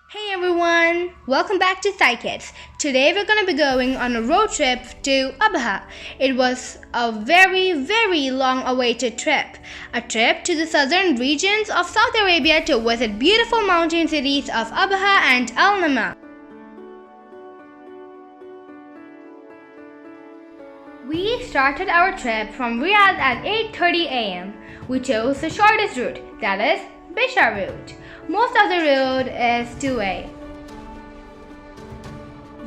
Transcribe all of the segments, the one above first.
Hey everyone, welcome back to Kids. Today we're going to be going on a road trip to Abha. It was a very long awaited trip. A trip to the southern regions of Saudi Arabia to visit beautiful mountain cities of Abha and Al-Namas. We started our trip from Riyadh at 8:30 a.m. We chose the shortest route, that is, Bisha route. Most of the road is two-way.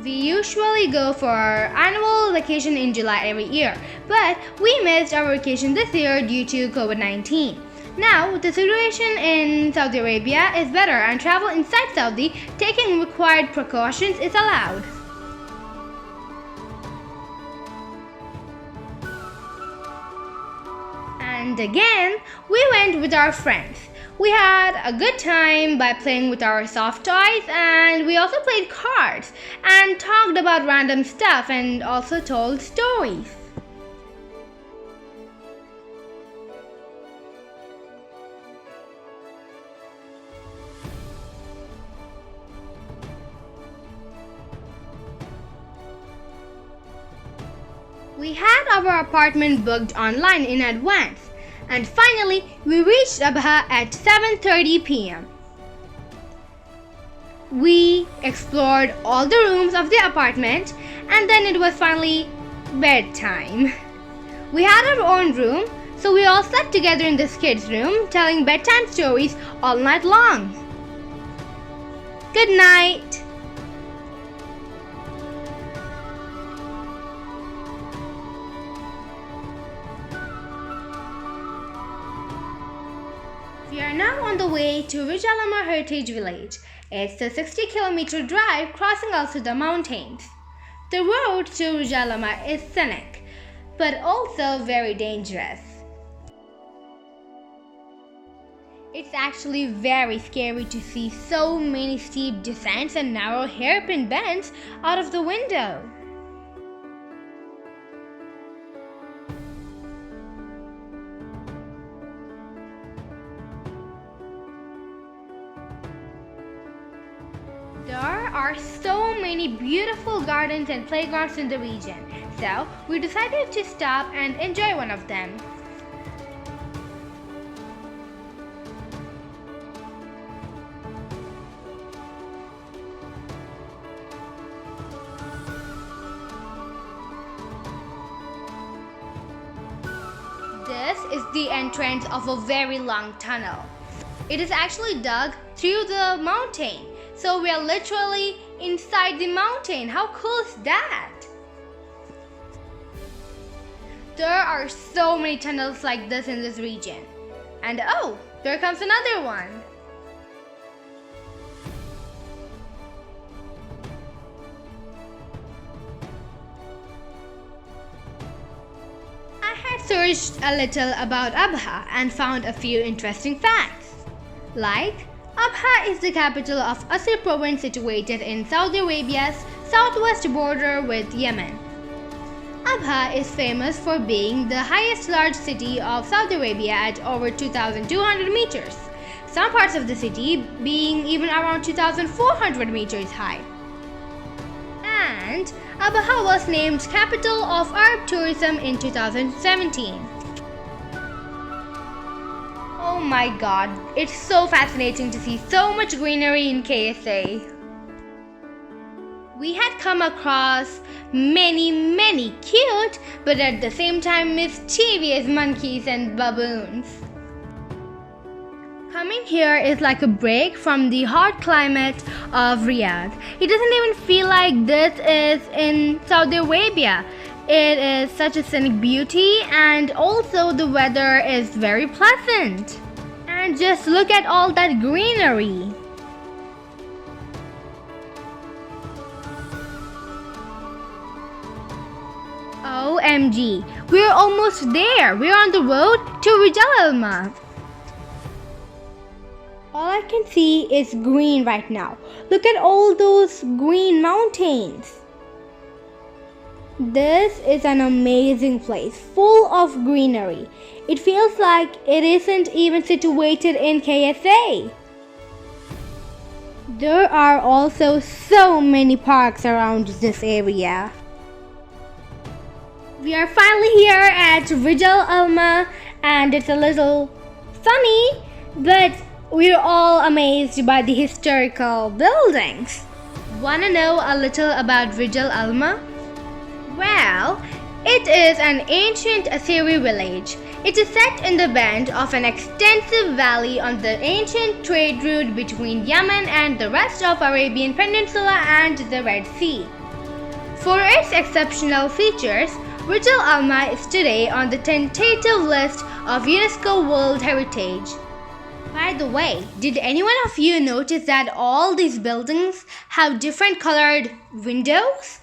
We usually go for our annual vacation in July every year, but we missed our vacation this year due to COVID-19. Now, the situation in Saudi Arabia is better and travel inside Saudi, taking required precautions, is allowed. And again, we went with our friends. We had a good time by playing with our soft toys, and we also played cards and talked about random stuff and also told stories. We had our apartment booked online in advance. And finally, we reached Abha at 7:30 p.m. We explored all the rooms of the apartment, and then it was finally bedtime. We had our own room, so we all slept together in this kids' room, telling bedtime stories all night long. Good night. We are now on the way to Rijal Almaa Heritage Village. It's a 60-kilometer drive crossing Soudah Mountains. The road to Rijal Almaa is scenic, but also very dangerous. It's actually very scary to see so many steep descents and narrow hairpin bends out of the window. There are so many beautiful gardens and playgrounds in the region, so we decided to stop and enjoy one of them. This is the entrance of a very long tunnel. It is actually dug through the mountain. So we are literally inside the mountain. How cool is that? There are so many tunnels like this in this region. And oh, there comes another one. I had searched a little about Abha and found a few interesting facts. Like, Abha is the capital of Asir Province situated in Saudi Arabia's southwest border with Yemen. Abha is famous for being the highest large city of Saudi Arabia at over 2,200 meters, some parts of the city being even around 2,400 meters high. And Abha was named Capital of Arab Tourism in 2017. Oh my god, it's so fascinating to see so much greenery in KSA. We had come across many cute but at the same time mischievous monkeys and baboons. Coming here is like a break from the hot climate of Riyadh. It doesn't even feel like this is in Saudi Arabia. It is such a scenic beauty, and also the weather is very pleasant. And just look at all that greenery. OMG, we're almost there. We're on the road to Rijal Almaa. All I can see is green right now. Look at all those green mountains. This is an amazing place, full of greenery. It feels like it isn't even situated in KSA. There are also so many parks around this area. We are finally here at Rijal Almaa and it's a little sunny, but we're all amazed by the historical buildings. Wanna know a little about Rijal Almaa? Well, it is an ancient Assyri village. It is set in the bend of an extensive valley on the ancient trade route between Yemen and the rest of Arabian Peninsula and the Red Sea. For its exceptional features, Rijal Almaa is today on the tentative list of UNESCO World Heritage. By the way, did anyone of you notice that all these buildings have different colored windows?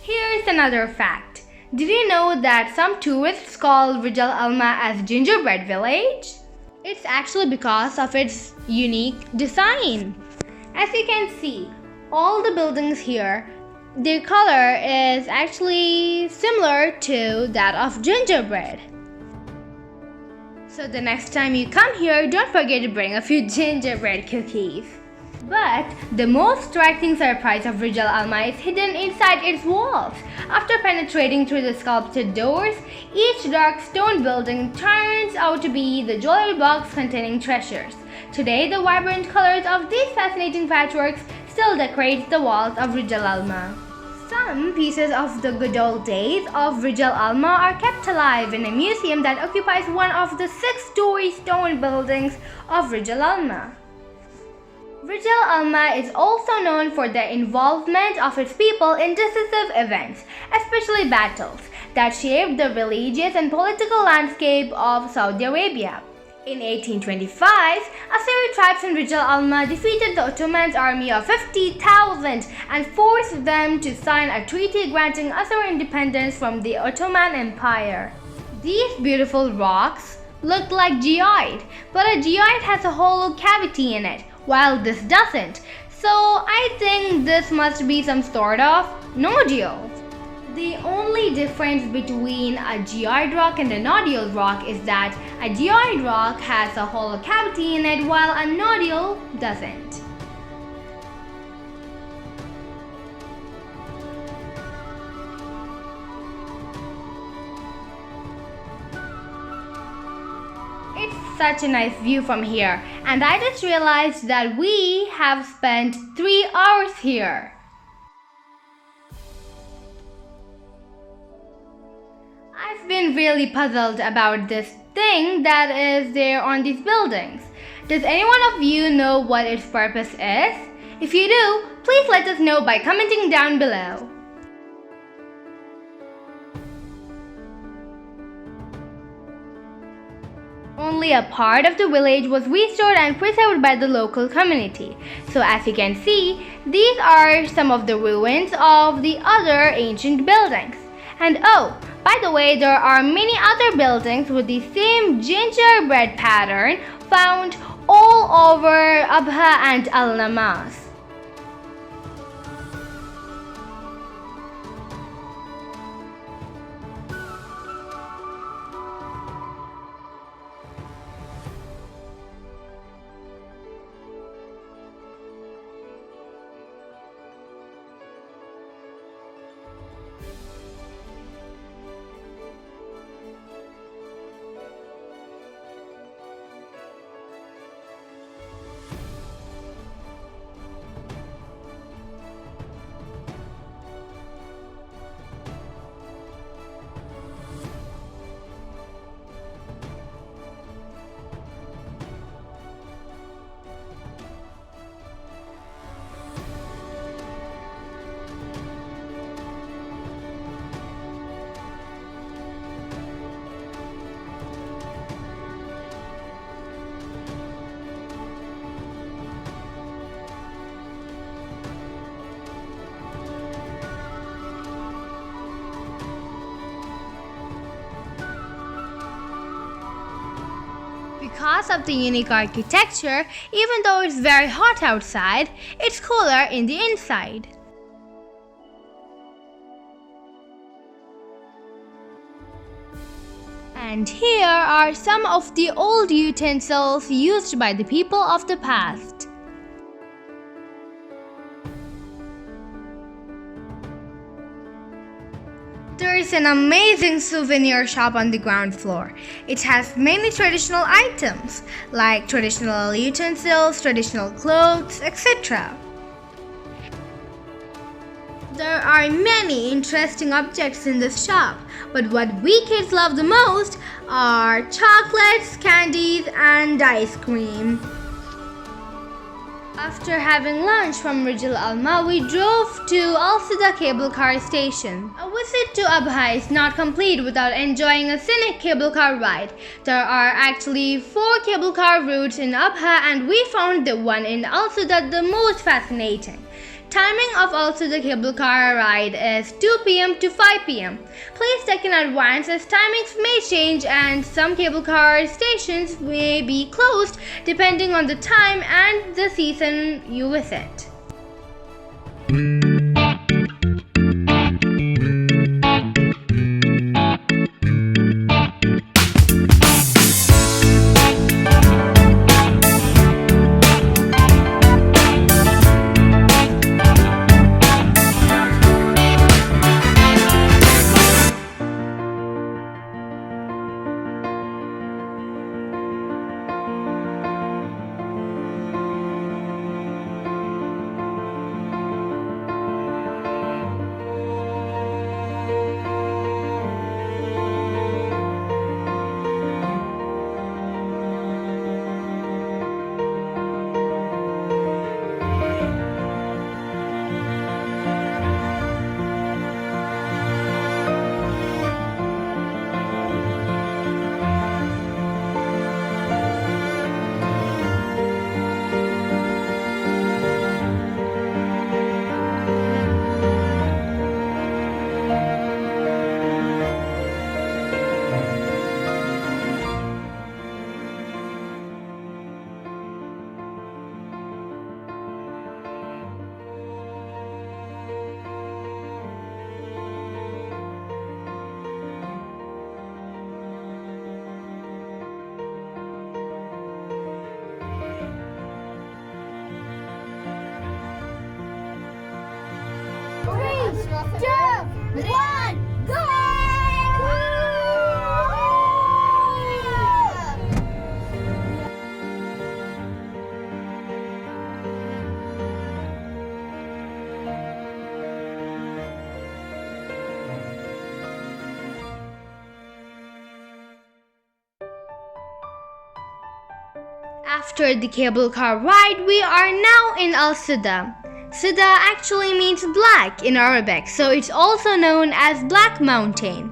Here's another fact. Did you know that some tourists call Rijal Almaa as Gingerbread Village? It's actually because of its unique design. As you can see, all the buildings here, their color is actually similar to that of gingerbread. So the next time you come here, don't forget to bring a few gingerbread cookies. But the most striking surprise of Rijal Almaa is hidden inside its walls. After penetrating through the sculpted doors, each dark stone building turns out to be the jewelry box containing treasures. Today, the vibrant colors of these fascinating patchworks still decorate the walls of Rijal Almaa. Some pieces of the good old days of Rijal Almaa are kept alive in a museum that occupies one of the 6-story stone buildings of Rijal Almaa. Rijal Almaa is also known for the involvement of its people in decisive events, especially battles, that shaped the religious and political landscape of Saudi Arabia. In 1825, Assyrian tribes in Rijal Almaa defeated the Ottoman army of 50,000 and forced them to sign a treaty granting Assyrian independence from the Ottoman Empire. These beautiful rocks look like geoid, but a geoid has a hollow cavity in it, while this doesn't. So I think this must be some sort of nodule. The only difference between a geoid rock and a nodule rock is that a geoid rock has a hollow cavity in it while a nodule doesn't. It's such a nice view from here, and I just realized that we have spent 3 hours here. I've been really puzzled about this thing that is there on these buildings. Does anyone of you know what its purpose is? If you do, please let us know by commenting down below. Only a part of the village was restored and preserved by the local community. So as you can see, these are some of the ruins of the other ancient buildings. And oh, by the way, there are many other buildings with the same gingerbread pattern found all over Abha and Al-Namas. Because of the unique architecture, even though it's very hot outside, it's cooler in the inside. And here are some of the old utensils used by the people of the past. There is an amazing souvenir shop on the ground floor. It has many traditional items like traditional utensils, traditional clothes, etc. There are many interesting objects in this shop, but what we kids love the most are chocolates, candies, and ice cream. After having lunch from Rijal Almaa, we drove to Al-Soudah cable car station. A visit to Abha is not complete without enjoying a scenic cable car ride. There are actually 4 cable car routes in Abha, and we found the one in Al-Soudah the most fascinating. Timing of Al-Soudah cable car ride is 2 p.m. to 5 p.m. Please check in advance as timings may change and some cable car stations may be closed depending on the time and the season you visit. After the cable car ride, we are now in Al-Soudah. Soudah actually means black in Arabic, so it's also known as Black Mountain.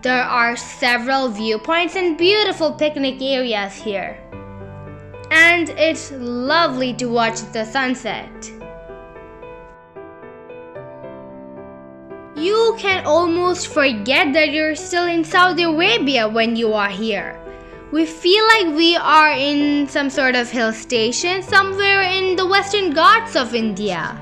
There are several viewpoints and beautiful picnic areas here. And it's lovely to watch the sunset. You can almost forget that you're still in Saudi Arabia when you are here. We feel like we are in some sort of hill station somewhere in the Western Ghats of India.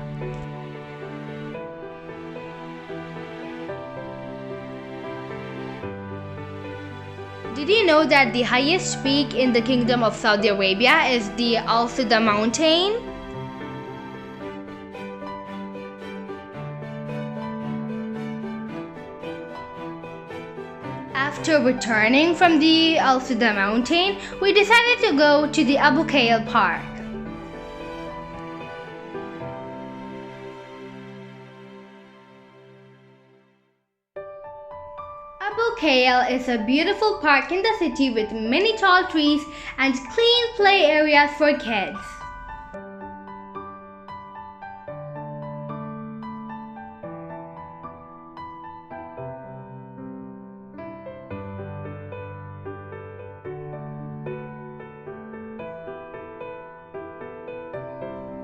Did you know that the highest peak in the Kingdom of Saudi Arabia is the Soudah Mountain? After returning from the Soudah Mountain, we decided to go to the Kheyal Park. Kheyal is a beautiful park in the city with many tall trees and clean play areas for kids.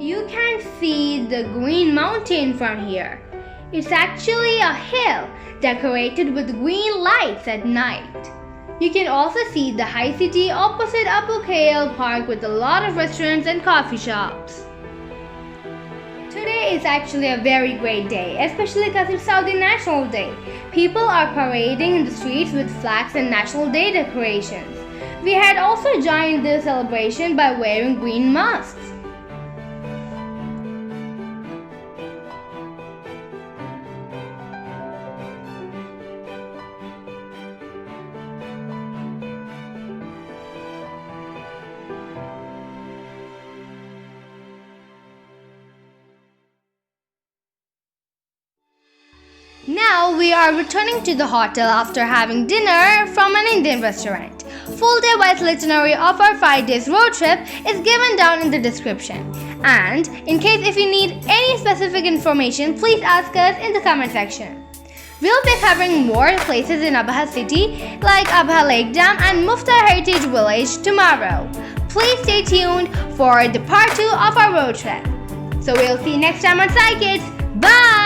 You can see the Green Mountain from here. It's actually a hill decorated with green lights at night. You can also see the high city opposite Kheyal Park with a lot of restaurants and coffee shops. Today is actually a very great day, especially because it's Saudi National Day. People are parading in the streets with flags and National Day decorations. We had also joined the celebration by wearing green masks. Now we are returning to the hotel after having dinner from an Indian restaurant. Full day wise itinerary of our 5 days road trip is given down in the description. And in case if you need any specific information, please ask us in the comment section. We'll be covering more places in Abha city like Abha Lake Dam and Muftaha Heritage Village tomorrow. Please stay tuned for the part 2 of our road trip. So we'll see you next time on Sci Kids. Bye!